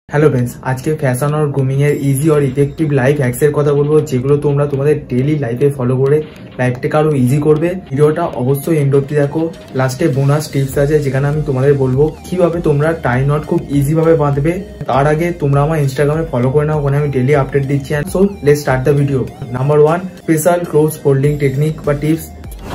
Hello friends, आज के fashion और ग्रूमिंग এর ইজি और ইফেক্টিভ লাইফ হ্যাক্স এর কথা বলবো, যেগুলো তোমরা তোমাদের ডেইলি লাইফে ফলো করে লাইফটাকে আরো ইজি করবে। ভিডিওটা অবশ্যই এন্ড অবধি দেখো। লাস্টে বোনাস টিপস আছে, যেখানে আমি তোমাদের বলবো কিভাবে তোমরা টাই নট খুব ইজি ভাবে বাঁধবে। তার আগে তোমরা আমার ইনস্টাগ্রামে ফলো করে নাও, ওখানে আমি ডেইলি আপডেট দিচ্ছি। So let's start the video. Number 1, special cloth folding technique বা টিপস।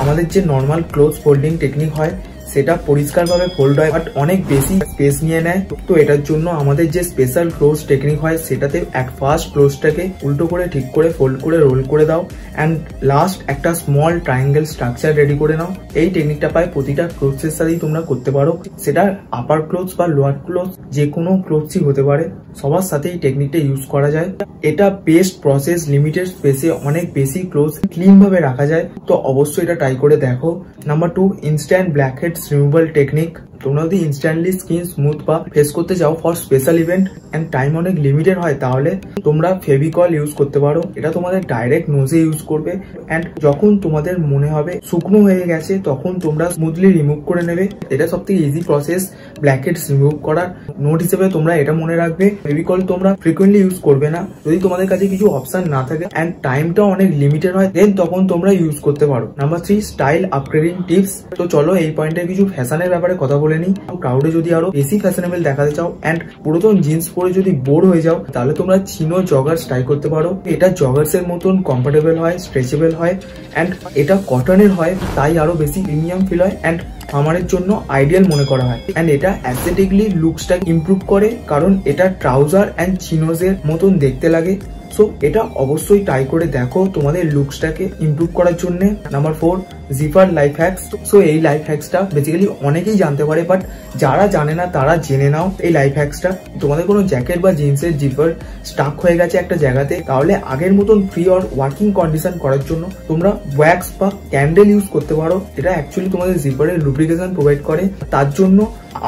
আমাদের যে নর্মাল ক্লোথ ফোল্ডিং টেকনিক হয় সেটা পরিষ্কারভাবে ফোল্ড হয়, বাট অনেক বেশি স্পেস নিয়ে নেয়। তো এটার জন্য আমাদের যে স্পেশাল ক্লোজ টেকনিক হয় সেটাতে এক ফার্স্ট ক্লোজটাকে উল্টো করে ঠিক করে ফোল্ড করে রোল করে দাও, অ্যান্ড লাস্ট একটা স্মল ট্রায়াঙ্গেল স্ট্রাকচার রেডি করে নাও। এই টেকনিকটা প্রায় প্রতিটা ক্লোথসের সাথেই তোমরা করতে পারো, সেটা আপার ক্লোথস বা লোয়ার ক্লোথস যে কোনো ক্লোথসই হতে পারে, সবার সাথে এই টেকনিকটা ইউজ করা যায়। এটা বেস্ট প্রসেস, লিমিটেড স্পেসে অনেক বেশি ক্লোথ ক্লিন ভাবে রাখা যায়। তো অবশ্যই এটা ট্রাই করে দেখো। Number 2, instant blackheads removal technique. তোমরা যদি ইনস্ট্যান্টলি স্কিন স্মুথ বা ফেস করতে চাও for special event and time অনেক লিমিটেড হয়, তাহলে তোমরা ফেভিকল ইউজ করতে পারো। এটা তোমাদের ডাইরেক্ট নোজে ইউজ করবে, এন্ড যখন তোমাদের মনে হবে শুকনো হয়ে গেছে তখন তোমরা স্মুথলি রিমুভ করে নেবে। এটা সব থেকে ইজি প্রসেস ব্ল্যাকহেডস রিমুভ করার। নোট হিসেবে তোমরা এটা মনে রাখবে, ফেভিকল তোমরা ফ্রিকুয়েন্টলি ইউজ করবে না। যদি তোমাদের কাছে কিছু অপশন না থাকে এন্ড টাইমটা অনেক লিমিটেড হয়, দেন তখন তোমরা ইউজ করতে পারো। Number 3, style upgrading tips. তো চলো এই পয়েন্টে কিছু ফ্যাশনের ব্যাপারে কথা বলে নি। ক্রাউডে যদি আরো বেশি ফ্যাশনেবল দেখাতে চাও এন্ড পুরাতন জিন্স পরে যদি বোর হয়ে যাও, তাহলে তোমরা চিনো জগার্স ট্রাই করতে পারো। এটা জগার্স এর মতন কমফোর্টেবল হয়, স্ট্রেচেবল হয়, এন্ড এটা কটনের হয়, তাই আরো বেশি প্রিমিয়াম ফিল হয়, এন্ড আমার জন্য আইডিয়াল মনে করা হয়। এন্ড এটা অ্যাস্থেটিকলি লুকসটা ইমপ্রুভ করে, কারণ এটা ট্রাউজার এন্ড চিনোজের মতন দেখতে লাগে। সো এটা অবশ্যই ট্রাই করে দেখো তোমাদের লুকসটাকে ইমপ্রুভ করার জন্য। Number 4, zipper life hacks. So এই লাইফ হ্যাক্সটা বেসিক্যালি অনেকেই জানতে পারে, বাট যারা জানে না তারা জেনে নাও এই লাইফ হ্যাক্সটা। তোমাদের কোনো জ্যাকেট বা জিন্সের জিপার স্টাক হয়ে গেছে একটা জায়গাতে, তাহলে আগের মতন ফ্রি অর ওয়ার্কিং কন্ডিশন করার জন্য তোমরা ওয়্যাক্স বা ক্যান্ডেল ইউজ করতে পারো। এটা অ্যাকচুয়ালি তোমাদের জিপারের লুব্রিকেশন প্রোভাইড করে, তার জন্য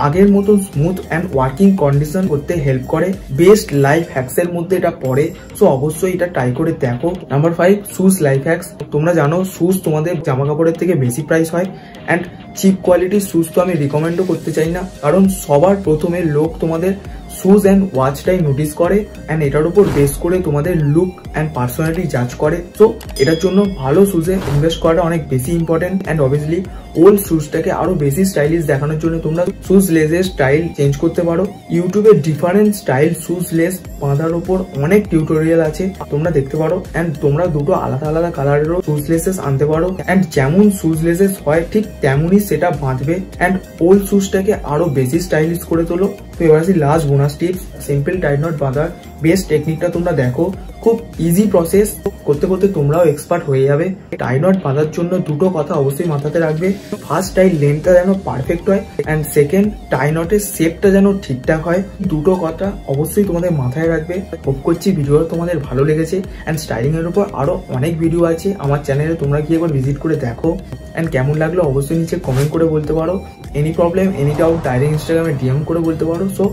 আগের মতন স্মুথ অ্যান্ড ওয়ার্কিং কন্ডিশন করতে হেল্প করে। বেস্ট লাইফ হ্যাক্স এর মধ্যে এটা পড়ে, সো অবশ্যই এটা ট্রাই করে দেখো। Number 5, shoes life hacks. তোমরা জানো শুজ তোমাদের জামা কাপড়ের থেকে বেশি প্রাইস হয়, অ্যান্ড চিপ কোয়ালিটির শুজ তো আমি রিকমেন্ডও করতে চাই না, কারণ সবার প্রথমে লোক তোমাদের শুজ অ্যান্ড ওয়াচটাই নোটিস করে, অ্যান্ড এটার উপর বেস করে তোমাদের লুক অ্যান্ড পার্সোনালিটি জাজ করে। সো এটার জন্য ভালো শুজে ইনভেস্ট করাটা অনেক বেশি ইম্পর্টেন্ট। অ্যান্ড অবভিয়াসলি ওল্ড শুজটাকে আরো বেশি স্টাইলিশ দেখানোর জন্য তোমরা শুজ লেসের স্টাইল চেঞ্জ করতে পারো। ইউটিউবে ডিফারেন্ট স্টাইল শুজ লেস বাঁধার উপর অনেক টিউটোরিয়াল আছে, তোমরা দেখতে পারো। অ্যান্ড তোমরা দুটো আলাদা আলাদা কালারেরও শুজ লেসেস আনতে পারো, অ্যান্ড যেমন শুজ লেসেস হয় ঠিক তেমনই সেটা বাঁধবে, অ্যান্ড ওল্ড শুজটাকে আরো বেশি স্টাইলিশ করে তোলো। তো এবার আসি last bonus tips, simple tie knot বাঁধার বেস্ট টেকনিকটা তোমরা দেখো। খুব ইজি প্রসেস, করতে করতে তোমরাও এক্সপার্ট হয়ে যাবে। টাই নট বাঁধার জন্য দুটো কথা অবশ্যই মাথাতে রাখবে। ফার্স্ট, টাই লেন্থটা যেন পারফেক্ট হয়, অ্যান্ড সেকেন্ড, টাই নটের শেপটা যেন ঠিকঠাক হয়। দুটো কথা অবশ্যই তোমাদের মাথায় রাখবে। হোপ করছি ভিডিও তোমাদের ভালো লেগেছে, অ্যান্ড স্টাইলিং এর উপর আরো অনেক ভিডিও আছে আমার চ্যানেলে, তোমরা গিয়ে একবার ভিজিট করে দেখো। অ্যান্ড কেমন লাগলো অবশ্যই নিচে কমেন্ট করে বলতে পারো। Any problem, any doubt direct ইনস্টাগ্রামে ডিএম করে বলতে পারো। So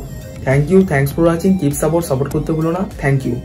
thank you, thanks for watching. Keep support করতে ভুলো না। Thank you.